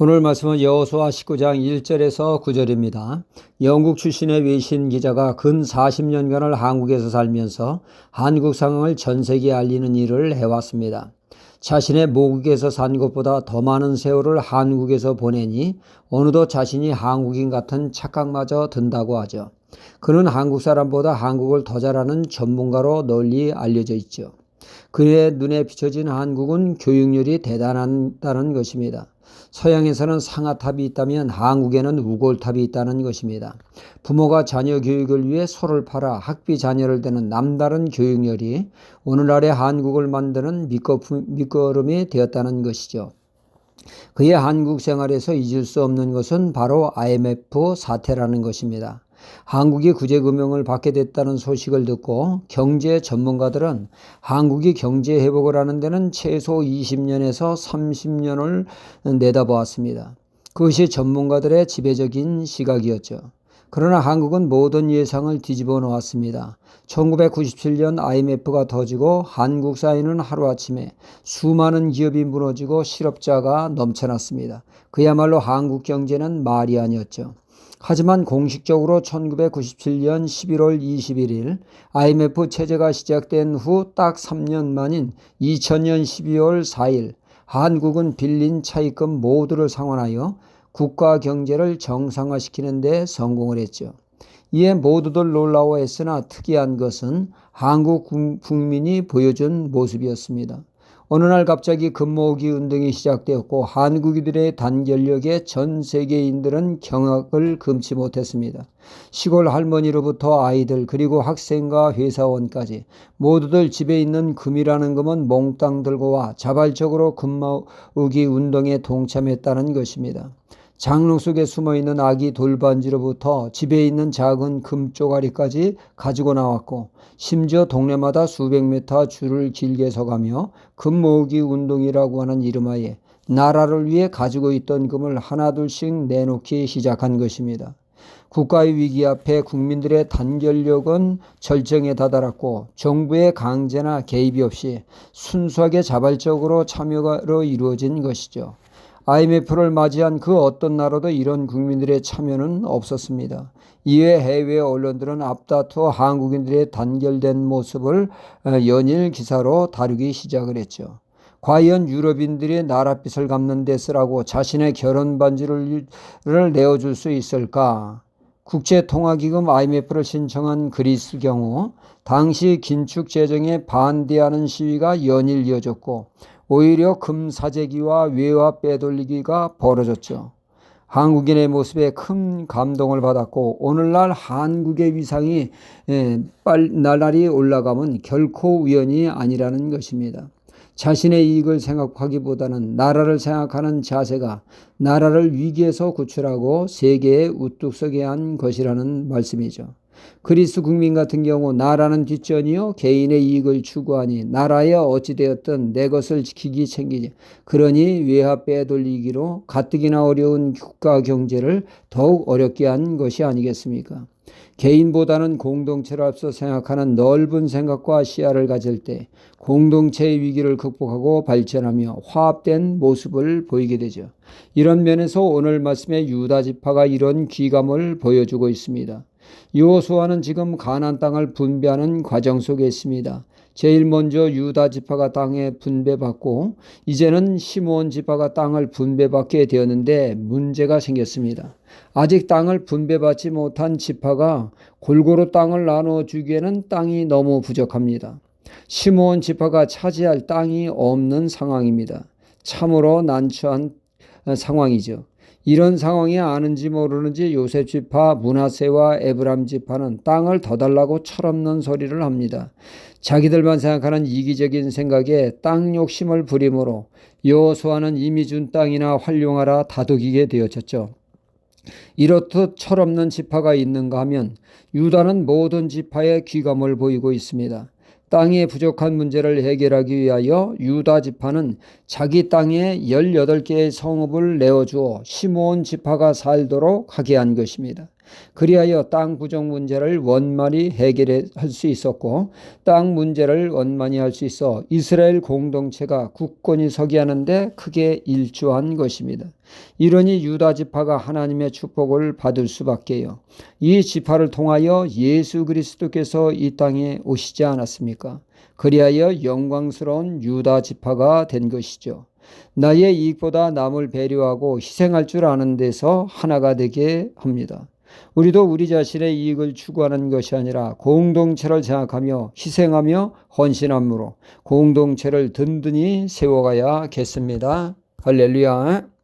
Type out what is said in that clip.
오늘 말씀은 여호수아 19장 1절에서 9절입니다. 영국 출신의 외신 기자가 근 40년간을 한국에서 살면서 한국 상황을 전 세계에 알리는 일을 해왔습니다. 자신의 모국에서 산 것보다 더 많은 세월을 한국에서 보내니 어느덧 자신이 한국인 같은 착각마저 든다고 하죠. 그는 한국 사람보다 한국을 더 잘하는 전문가로 널리 알려져 있죠. 그의 눈에 비춰진 한국은 교육열이 대단하다는 것입니다. 서양에서는 상아탑이 있다면 한국에는 우골탑이 있다는 것입니다. 부모가 자녀 교육을 위해 소를 팔아 학비 자녀를 대는 남다른 교육열이 오늘날의 한국을 만드는 밑거름이 되었다는 것이죠. 그의 한국 생활에서 잊을 수 없는 것은 바로 IMF 사태라는 것입니다. 한국이 구제금융을 받게 됐다는 소식을 듣고 경제 전문가들은 한국이 경제 회복을 하는 데는 최소 20년에서 30년을 내다보았습니다. 그것이 전문가들의 지배적인 시각이었죠. 그러나 한국은 모든 예상을 뒤집어 놓았습니다. 1997년 IMF가 터지고 한국 사회는 하루아침에 수많은 기업이 무너지고 실업자가 넘쳐났습니다. 그야말로 한국 경제는 말이 아니었죠. 하지만 공식적으로 1997년 11월 21일 IMF 체제가 시작된 후 딱 3년 만인 2000년 12월 4일 한국은 빌린 차입금 모두를 상환하여 국가 경제를 정상화시키는 데 성공을 했죠. 이에 모두들 놀라워했으나 특이한 것은 한국 국민이 보여준 모습이었습니다. 어느 날 갑자기 금모으기 운동이 시작되었고 한국인들의 단결력에 전 세계인들은 경악을 금치 못했습니다. 시골 할머니로부터 아이들 그리고 학생과 회사원까지 모두들 집에 있는 금이라는 금은 몽땅 들고 와 자발적으로 금모으기 운동에 동참했다는 것입니다. 장롱 속에 숨어있는 아기 돌반지로부터 집에 있는 작은 금 쪼가리까지 가지고 나왔고 심지어 동네마다 수백 미터 줄을 길게 서가며 금 모으기 운동이라고 하는 이름하에 나라를 위해 가지고 있던 금을 하나둘씩 내놓기 시작한 것입니다. 국가의 위기 앞에 국민들의 단결력은 절정에 다다랐고 정부의 강제나 개입이 없이 순수하게 자발적으로 참여로 이루어진 것이죠. IMF를 맞이한 그 어떤 나라도 이런 국민들의 참여는 없었습니다. 이에 해외 언론들은 앞다투어 한국인들의 단결된 모습을 연일 기사로 다루기 시작을 했죠. 과연 유럽인들이 나랏빚을 갚는 데 쓰라고 자신의 결혼 반지를 내어줄 수 있을까? 국제통화기금 IMF를 신청한 그리스 경우 당시 긴축 재정에 반대하는 시위가 연일 이어졌고 오히려 금 사재기와 외화 빼돌리기가 벌어졌죠. 한국인의 모습에 큰 감동을 받았고 오늘날 한국의 위상이 날날이 올라가면 결코 우연이 아니라는 것입니다. 자신의 이익을 생각하기보다는 나라를 생각하는 자세가 나라를 위기에서 구출하고 세계에 우뚝 서게 한 것이라는 말씀이죠. 그리스 국민 같은 경우 나라는 뒷전이요 개인의 이익을 추구하니 나라에 어찌되었든 내 것을 지키기 챙기지 그러니 외화 빼돌리기로 가뜩이나 어려운 국가 경제를 더욱 어렵게 한 것이 아니겠습니까? 개인보다는 공동체를 앞서 생각하는 넓은 생각과 시야를 가질 때 공동체의 위기를 극복하고 발전하며 화합된 모습을 보이게 되죠. 이런 면에서 오늘 말씀의 유다 지파가 이런 귀감을 보여주고 있습니다. 여호수아는 지금 가나안 땅을 분배하는 과정 속에 있습니다. 제일 먼저 유다 지파가 땅에 분배받고 이제는 시므온 지파가 땅을 분배받게 되었는데 문제가 생겼습니다. 아직 땅을 분배받지 못한 지파가 골고루 땅을 나눠주기에는 땅이 너무 부족합니다. 시므온 지파가 차지할 땅이 없는 상황입니다. 참으로 난처한 상황이죠. 이런 상황이 아는지 모르는지 요셉 지파, 므낫세와 에브람 지파는 땅을 더 달라고 철없는 소리를 합니다. 자기들만 생각하는 이기적인 생각에 땅 욕심을 부림으로 여호수아는 이미 준 땅이나 활용하라 다독이게 되어졌죠. 이렇듯 철없는 지파가 있는가 하면 유다는 모든 지파의 귀감을 보이고 있습니다. 땅의 부족한 문제를 해결하기 위하여 유다 지파는 자기 땅에 18개의 성읍을 내어주어 시므온 지파가 살도록 하게 한 것입니다. 그리하여 땅 부족 문제를 원만히 해결할 수 있었고 땅 문제를 원만히 할 수 있어 이스라엘 공동체가 굳건히 서게 하는데 크게 일조한 것입니다. 이러니 유다 지파가 하나님의 축복을 받을 수밖에요. 이 지파를 통하여 예수 그리스도께서 이 땅에 오시지 않았습니까? 그리하여 영광스러운 유다 지파가 된 것이죠. 나의 이익보다 남을 배려하고 희생할 줄 아는 데서 하나가 되게 합니다. 우리도 우리 자신의 이익을 추구하는 것이 아니라 공동체를 생각하며 희생하며 헌신함으로 공동체를 든든히 세워가야겠습니다. 할렐루야.